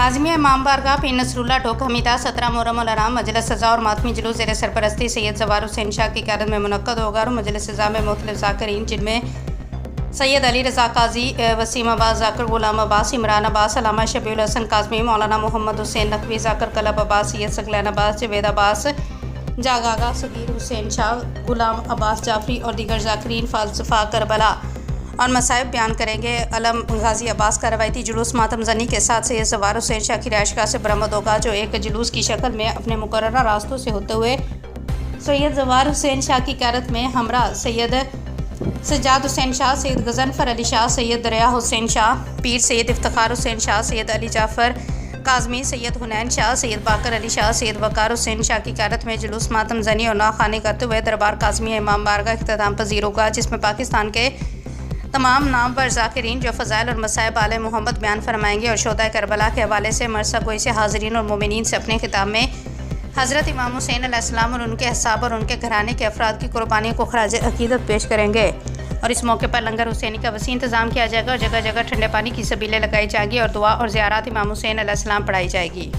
काज़िम इमाम बारगाह pin Nasrallah ढोक हमीदा 17 मुहर्रम अल हराम मजलिस सज़ा और मातमी जुलूस ज़ेर सरपरस्ती सैयद ज़वार हुसैन शाह की क़यादत में मुनक्कद होगा और मजलिस सज़ा में मुख्तलिफ ज़ाकिरीन जिनमें सैयद अली रज़ा काजी, वसीम अब्बास, ज़ाकिर गुलाम अब्बास, इमरान अब्बास, अल्लामा शबीउल हसन काज़मी, मौलाना मोहम्मद हुसैन नकवी, ज़ाकिर कलब अब्बास, सैयद सकलैन अब्बास, जवेद अब्बास, जागागा, सगीर हुसैन शाह, गुलाम अब्बास जाफरी और दीगर ज़ाकिरीन फ़लसफ़ा करबला और मसाइब बयान करेंगे। अलम गाजी अब्बास का रवायती जुलूस मातम जनी के साथ सैयद ज़वार हुसैन शाह की रिहाइशगाह से बरामद होगा, जो एक जुलूस की शक्ल में अपने मुकर्ररा रास्तों से होते हुए सैयद ज़वार हुसैन शाह की क़यादत में हमरा सैयद सज्जाद हुसैन शाह, सैयद गज़नफ़र अली शाह, सैयद दरिया हुसैन शाह पीर, सैयद इफ्तिखार हुसैन शाह, सैयद अली जाफ़र काज़मी, सैयद हुनैन शाह, सैयद बाकर अली शाह, सैयद वक़ार हुसैन शाह की क़यादत में जुलूस मातम जनी और नाख़ानी करते हुए दरबार काज़मी इमाम बारगाह इख्तिताम पज़ीर होगा, जिसमें पाकिस्तान के तमाम नामवर ज़ाकिरीन जो फ़ज़ाइल और मसाइब आले मोहम्मद बयान फरमाएंगे और शोहदाए करबला के हवाले से मरसा गोई से हाज़रीन और मोमिनीन से अपने खिताब में हज़रत इमाम हुसैन अलैहिस्सलाम और उनके अहसाब और उनके घराने के अफराद की कुर्बानी को ख़राज अक़ीदत पेश करेंगे। और इस मौके पर लंगर हुसैनी का वसी इंतज़ाम किया जाएगा और जगह जगह ठंडे पानी की सबीलें लगाई जाएंगी और दुआ और ज़ियारत इमाम हुसैन अलैहिस्सलाम पढ़ाई जाएगी।